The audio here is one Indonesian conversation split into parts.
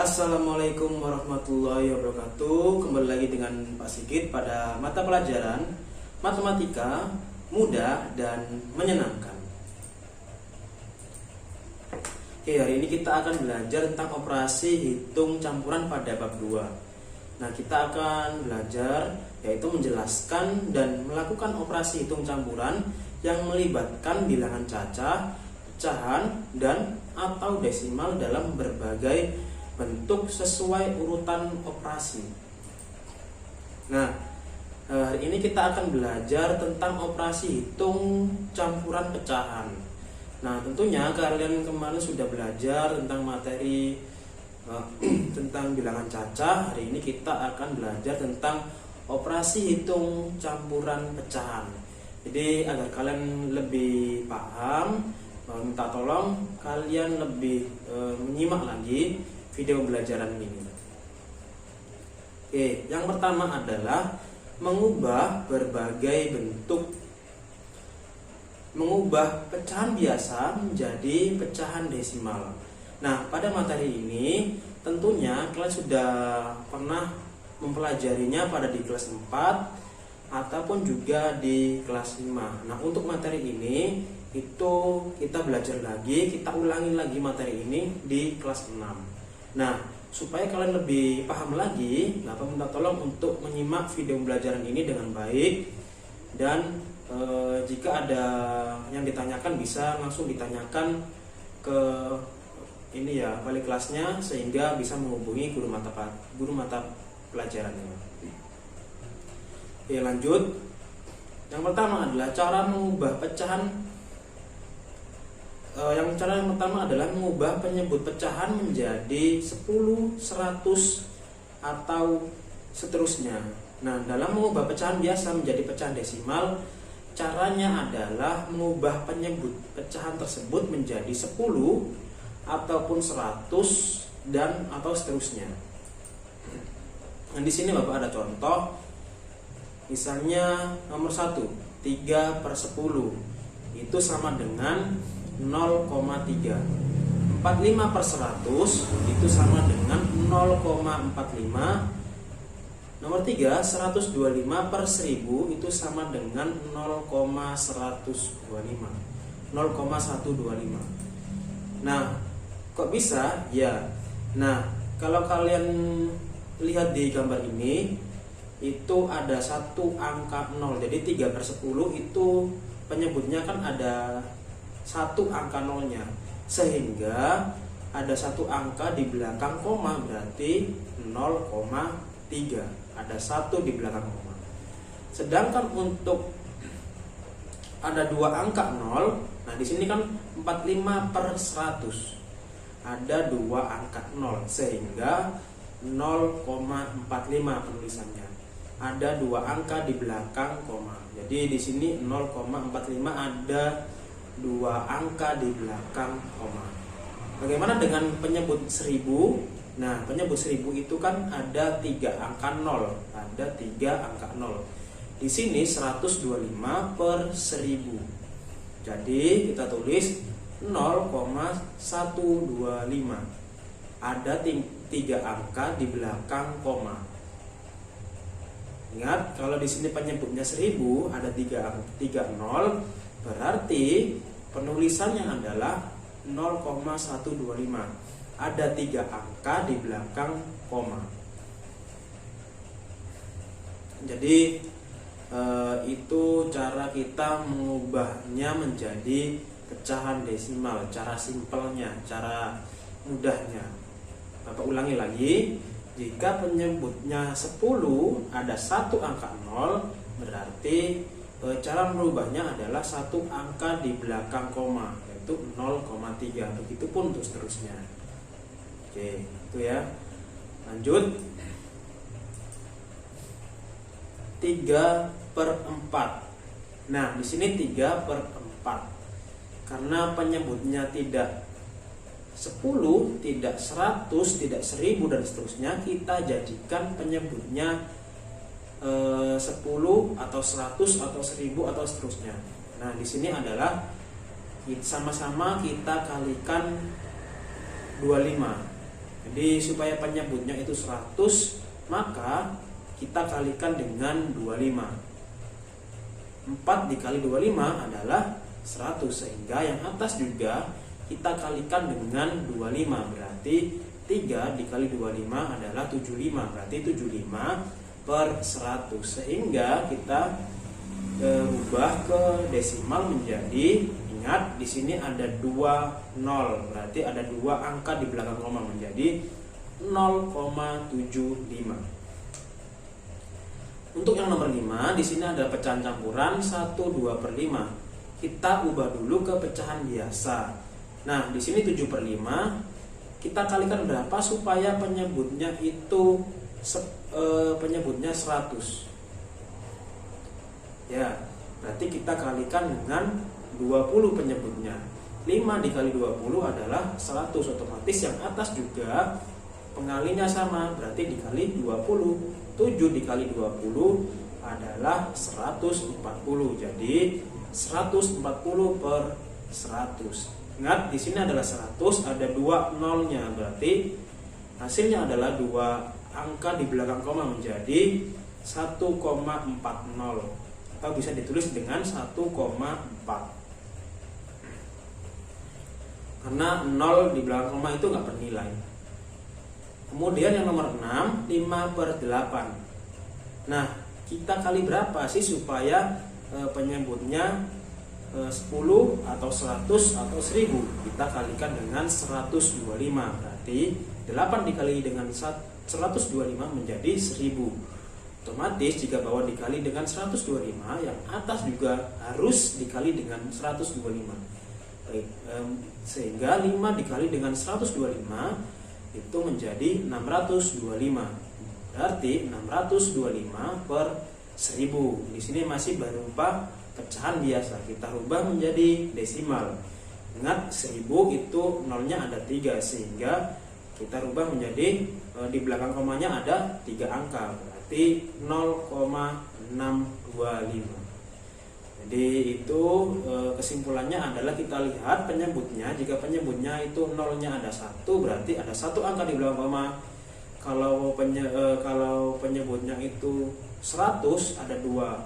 Assalamualaikum warahmatullahi wabarakatuh. Kembali lagi dengan Pak Sigit pada mata pelajaran Matematika Mudah dan Menyenangkan. Oke, hari ini kita akan belajar tentang operasi hitung campuran pada bab 2. Nah, kita akan belajar yaitu menjelaskan dan melakukan operasi hitung campuran yang melibatkan bilangan cacah, pecahan, dan atau desimal dalam berbagai bentuk sesuai urutan operasi. Nah, hari ini kita akan belajar tentang operasi hitung campuran pecahan. Nah, tentunya kalian kemarin sudah belajar tentang materi tentang bilangan cacah. Hari ini kita akan belajar tentang operasi hitung campuran pecahan. Jadi agar kalian lebih paham, minta tolong kalian lebih menyimak lagi video pembelajaran ini. Oke, yang pertama adalah mengubah berbagai bentuk, mengubah pecahan biasa menjadi pecahan desimal. Nah, pada materi ini tentunya kalian sudah pernah mempelajarinya pada di kelas 4 ataupun juga di kelas 5. Nah, untuk materi ini itu kita belajar lagi, kita ulangi lagi materi ini di kelas 6. Nah, supaya kalian lebih paham lagi, Bapak minta tolong untuk menyimak video pembelajaran ini dengan baik. Dan jika ada yang ditanyakan bisa langsung ditanyakan ke ini ya, balik kelasnya, sehingga bisa menghubungi guru mata pelajarannya. Oke, lanjut. Yang pertama adalah cara mengubah pecahan. Cara yang pertama adalah mengubah penyebut pecahan menjadi 10, 100 atau seterusnya. Nah, dalam mengubah pecahan biasa menjadi pecahan desimal, caranya adalah mengubah penyebut pecahan tersebut menjadi 10 ataupun 100 dan atau seterusnya. Nah, di sini Bapak ada contoh. Misalnya nomor 1, 3/10 itu sama dengan 0,3. 45/100 itu sama dengan 0,45. Nomor 3, 125/1000 itu sama dengan 0,125. Nah, kok bisa? Ya. Nah, kalau kalian lihat di gambar ini, itu ada satu angka 0. Jadi 3/10 itu penyebutnya kan ada satu angka nolnya, sehingga ada satu angka di belakang koma, berarti 0,3. Ada satu di belakang koma. Sedangkan untuk ada dua angka 0, nah di sini kan 45/100, ada dua angka 0, sehingga 0,45 penulisannya. Ada dua angka di belakang koma. Jadi di sini 0,45 ada dua angka di belakang koma. Bagaimana dengan penyebut 1000? Nah, penyebut 1000 itu kan ada 3 angka 0. Ada 3 angka 0. Di sini 125/1000. Jadi kita tulis 0,125. Ada 3 angka di belakang koma. Ingat, kalau di sini penyebutnya 1000, ada 3 0, berarti penulisannya adalah 0,125. Ada 3 angka di belakang koma. Jadi itu cara kita mengubahnya menjadi pecahan desimal, cara simpelnya, cara mudahnya. Bapak ulangi lagi. Jika penyebutnya 10 ada satu angka 0, berarti cara merubahnya adalah satu angka di belakang koma, yaitu 0,3. Begitupun untuk seterusnya. Oke, itu ya. Lanjut. 3/4. Nah, di sini 3/4. Karena penyebutnya tidak 10, tidak 100, tidak 1000 dan seterusnya, kita jadikan penyebutnya 10 atau 100 atau 1000 atau seterusnya. Nah, di sini adalah sama-sama kita kalikan 25. Jadi supaya penyebutnya itu 100, maka kita kalikan dengan 25. 4 dikali 25 adalah 100, sehingga yang atas juga kita kalikan dengan 25. Berarti 3 dikali 25 adalah 75. Berarti 75/100. Sehingga kita ubah ke desimal menjadi, ingat di sini ada 2 nol, berarti ada 2 angka di belakang koma, menjadi 0,75. Untuk yang nomor 5, di sini ada pecahan campuran 1/2/5. Kita ubah dulu ke pecahan biasa. Nah, di sini 7/5 kita kalikan berapa supaya penyebutnya itu penyebutnya 100. Ya, berarti kita kalikan dengan 20 penyebutnya. 5 dikali 20 adalah 100, otomatis yang atas juga pengalinya sama, berarti dikali 20. 7 dikali 20 adalah 140. Jadi 140/100. Ingat di sini adalah 100, ada 2 nolnya, berarti hasilnya adalah 2 angka di belakang koma, menjadi 1,40, atau bisa ditulis dengan 1,4. Karena 0 di belakang koma itu nggak bernilai. Kemudian yang nomor 6, 5/8. Nah, kita kali berapa sih supaya penyebutnya 10 atau 100 atau 1000? Kita kalikan dengan 125. Berarti 8 dikali dengan 125 menjadi 1000. Otomatis jika bawah dikali dengan 125, yang atas juga harus dikali dengan 125. Baik, sehingga 5 dikali dengan 125 itu menjadi 625. Berarti 625/1000. Di sini masih berupa pecahan biasa. Kita rubah menjadi desimal. Ingat 1000 itu nolnya ada 3, sehingga kita rubah menjadi di belakang komanya ada 3 angka. Berarti 0,625. Jadi itu kesimpulannya adalah kita lihat penyebutnya. Jika penyebutnya itu nolnya ada 1, berarti ada 1 angka di belakang koma. Kalau penyebutnya itu 100, ada 2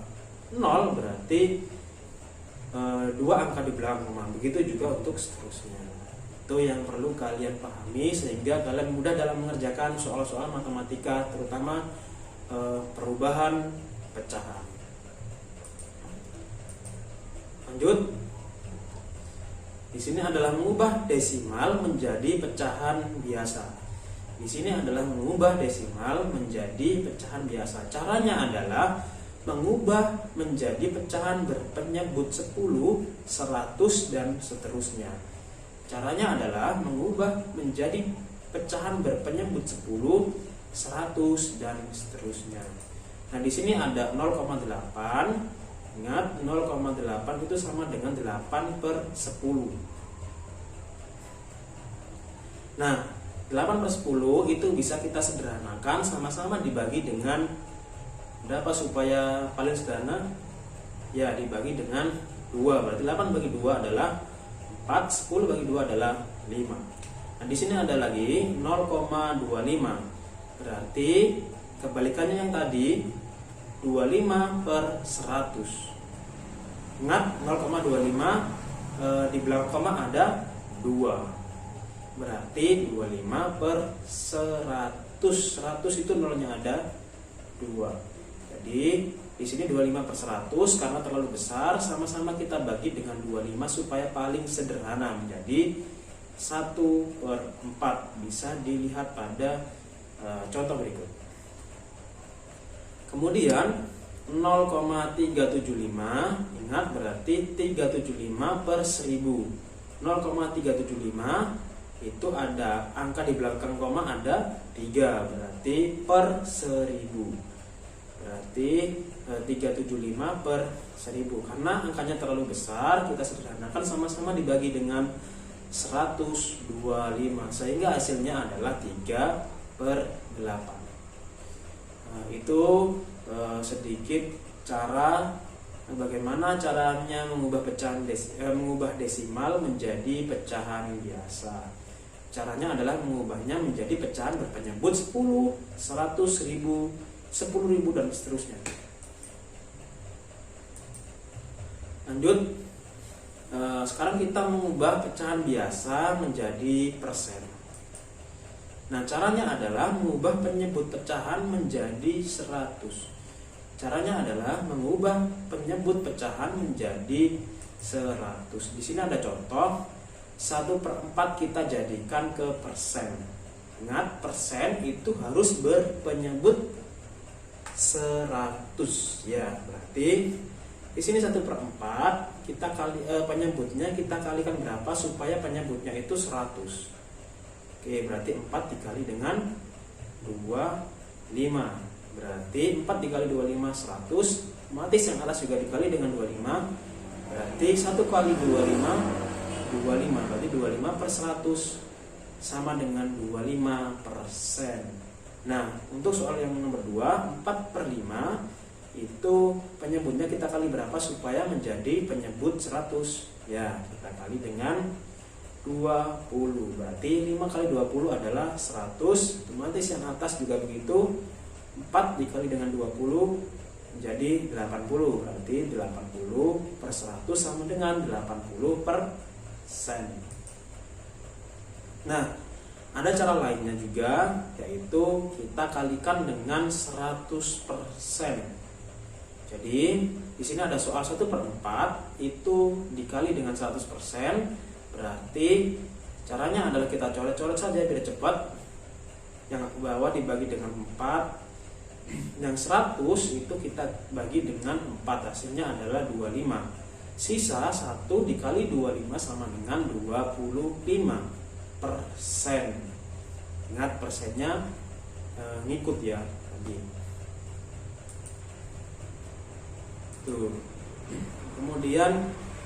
nol, berarti 2 angka di belakang koma. Begitu juga untuk seterusnya. Itu yang perlu kalian pahami sehingga kalian mudah dalam mengerjakan soal-soal matematika, terutama perubahan pecahan. Lanjut. Di sini adalah mengubah desimal menjadi pecahan biasa. Di sini adalah mengubah desimal menjadi pecahan biasa. Caranya adalah mengubah menjadi pecahan berpenyebut 10, 100 dan seterusnya. Caranya adalah mengubah menjadi pecahan berpenyebut 10, 100 dan seterusnya. Nah, di sini ada 0,8. Ingat 0,8 itu sama dengan 8/10. Nah, 8/10 itu bisa kita sederhanakan, sama-sama dibagi dengan berapa supaya paling sederhana? Ya, dibagi dengan 2. Berarti 8 bagi 2 adalah 4, 10 bagi 2 adalah 5. Nah, di sini ada lagi 0,25. Berarti kebalikannya yang tadi 25/100. Ingat 0,25 di belakang koma ada 2. Berarti 25/100. 100 itu nolnya ada 2. Jadi di sini 25/100 karena terlalu besar, sama-sama kita bagi dengan 25 supaya paling sederhana, menjadi 1/4. Bisa dilihat pada contoh berikut. Kemudian 0,375, ingat berarti 375/1000. 0,375 itu ada angka di belakang koma ada 3, berarti per 1000. Berarti 375/1000. Karena angkanya terlalu besar, kita sederhanakan, sama-sama dibagi dengan 125, sehingga hasilnya adalah 3/8. Nah, itu sedikit cara bagaimana caranya mengubah mengubah desimal menjadi pecahan biasa. Caranya adalah mengubahnya menjadi pecahan berpenyebut 10, 100, 1000, 10.000 dan seterusnya. Lanjut, sekarang kita mengubah pecahan biasa menjadi persen. Nah, caranya adalah mengubah penyebut pecahan menjadi 100. Caranya adalah mengubah penyebut pecahan menjadi 100. Di sini ada contoh, 1/4 kita jadikan ke persen. Ingat, persen itu harus berpenyebut 100 ya. Berarti di sini 1/4 kita kali penyebutnya kita kalikan berapa supaya penyebutnya itu 100. Oke, berarti 4 dikali dengan 25. Berarti 4 dikali 25 100. Otomatis yang atas juga dikali dengan 25. Berarti 1 kali 25 25. Berarti 25 per 100 sama dengan 25%. Nah, untuk soal yang nomor 2, 4/5 itu penyebutnya kita kali berapa supaya menjadi penyebut 100? Ya, kita kali dengan 20. Berarti 5 kali 20 adalah 100. Otomatis yang atas juga begitu. 4 dikali dengan 20 menjadi 80. Berarti 80 per 100 sama dengan 80%. Nah, ada cara lainnya juga, yaitu kita kalikan dengan 100%. Jadi di sini ada soal 1/4 itu dikali dengan 100%. Berarti caranya adalah kita coret-coret saja biar cepat. Yang ke bawah dibagi dengan 4. Yang 100 itu kita bagi dengan 4. Hasilnya adalah 25. Sisa 1 dikali 25 sama dengan 25%. Ingat, persennya ngikut ya tadi. Tuh. Kemudian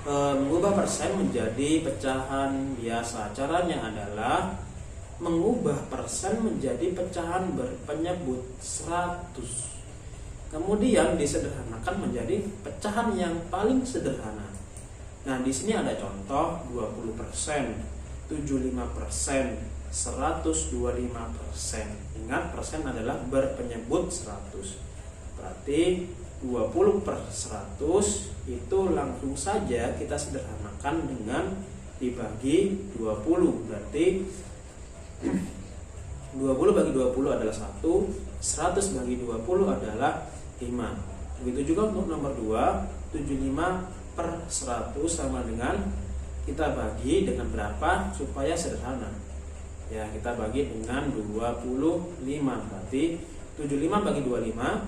mengubah persen menjadi pecahan biasa. Caranya adalah mengubah persen menjadi pecahan berpenyebut 100. Kemudian disederhanakan menjadi pecahan yang paling sederhana. Nah, di sini ada contoh 20%, 75%, 125%. Ingat, persen adalah berpenyebut 100. Berarti 20 per 100 itu langsung saja kita sederhanakan dengan dibagi 20. Berarti 20 bagi 20 adalah 1, 100 bagi 20 adalah 5. Begitu juga untuk nomor 2, 75 per 100 sama dengan kita bagi dengan berapa supaya sederhana. Ya, kita bagi dengan 25. Berarti 75 bagi 25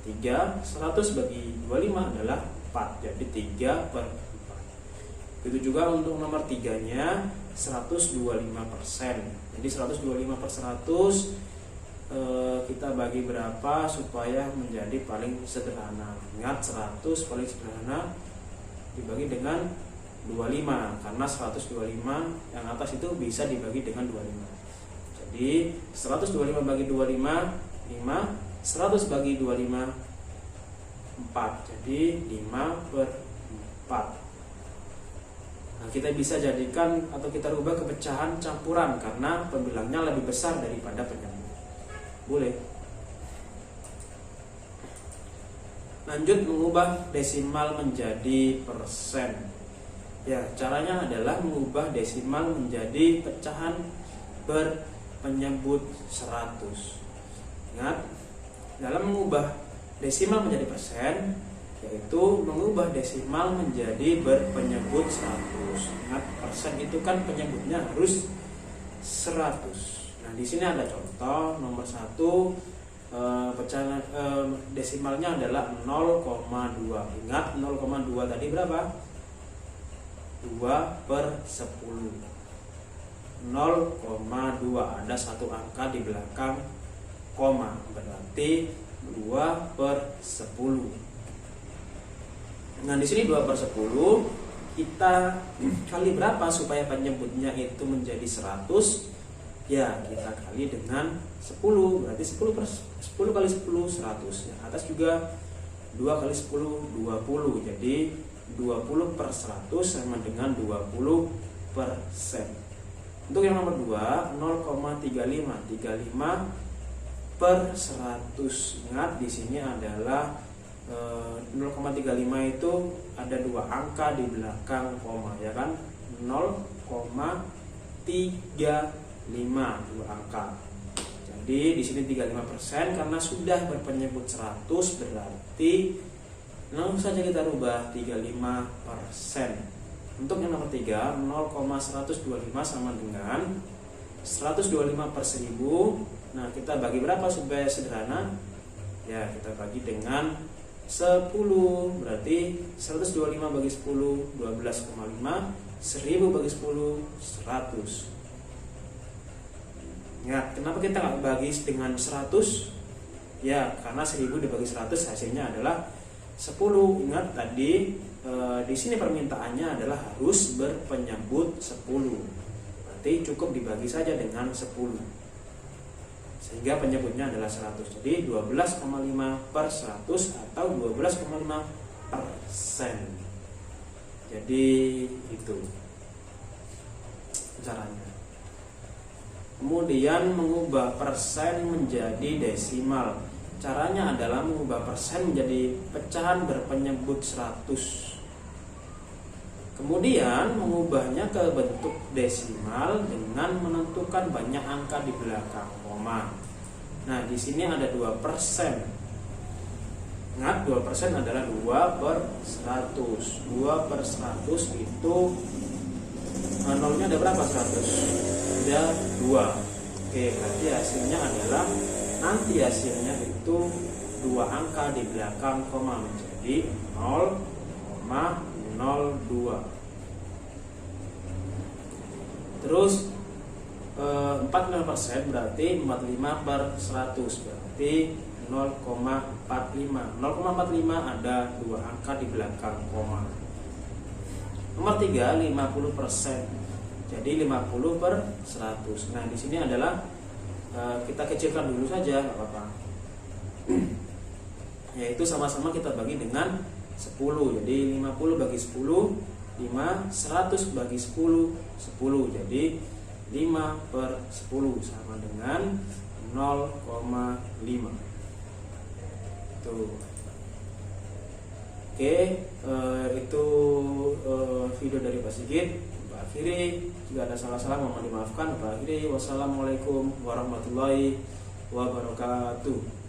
3, 100 bagi 25 adalah 4. Jadi 3 per 4. Begitu juga untuk nomor 3-nya 125%. Jadi 125 per 100 kita bagi berapa supaya menjadi paling sederhana. Ingat, 100 paling sederhana dibagi dengan 25, karena 125 yang atas itu bisa dibagi dengan 25. Jadi 125 bagi 25 5, 100 bagi 25 4. Jadi 5 per 4. Nah, kita bisa jadikan atau kita rubah ke pecahan campuran karena pembilangnya lebih besar daripada penyambung. Boleh. Lanjut, mengubah desimal menjadi persen. Ya, caranya adalah mengubah desimal menjadi pecahan berpenyebut 100. Ingat, dalam mengubah desimal menjadi persen, yaitu mengubah desimal menjadi berpenyebut 100. Ingat, persen itu kan penyebutnya harus 100. Nah, di sini ada contoh nomor 1, pecahan desimalnya adalah 0,2. Ingat, 0,2 tadi berapa? 2 per 10. 0,2 ada satu angka di belakang koma, berarti 2 per 10. Nah, di sini 2 per 10 kita kali berapa supaya penyebutnya itu menjadi 100? Ya, kita kali dengan 10. Berarti 10 kali 10 100. Yang atas juga 2 kali 10 20. Jadi 20 per 100 sama dengan 20%. Untuk yang nomor 2 0,35 35 per 100. Ingat di sini adalah 0,35 itu ada 2 angka di belakang koma, ya kan? 0,35 2 angka. Jadi di sini 35% karena sudah berpenyebut 100 berarti langsung saja kita rubah 35%. Untuk yang nomor 3 0,125 sama dengan 125 per 1000. Nah, kita bagi berapa supaya sederhana? Ya, kita bagi dengan 10. Berarti 125 bagi 10 12,5. 1000 bagi 10 100. Ingat, kenapa kita nggak bagi dengan 100? Ya, karena 1000 dibagi 100 hasilnya adalah 10. Ingat tadi di sini permintaannya adalah harus berpenyebut 10. Berarti cukup dibagi saja dengan 10. Sehingga penyebutnya adalah 100. Jadi 12,5 per 100 atau 12,5%. Jadi itu caranya. Kemudian mengubah persen menjadi desimal. Caranya adalah mengubah persen menjadi pecahan berpenyebut 100. Kemudian mengubahnya ke bentuk desimal dengan menentukan banyak angka di belakang koma. Nah, di sini ada 2%. Ingat, 2% adalah 2 per 100. 2 per 100 itu nolnya ada berapa 100? Ada 2. Oke, berarti hasilnya adalah nanti hasilnya itu 2 angka di belakang koma menjadi 0,02. Terus 45% berarti 45 per 100 berarti 0,45. 0,45 ada 2 angka di belakang koma. Nomor 3 50%. Jadi 50 per 100. Nah, di sini adalah kita kecilkan dulu saja, nggak apa-apa. Yaitu sama-sama kita bagi dengan 10. Jadi 50 bagi 10 5, 100 bagi 10 10. Jadi 5 per 10 sama dengan 0,5. Tuh. Oke, itu video dari Pak Sigit. Pak akhiri, jika ada salah-salah mohon dimaafkan. Pak akhiri, wassalamualaikum warahmatullahi wabarakatuh.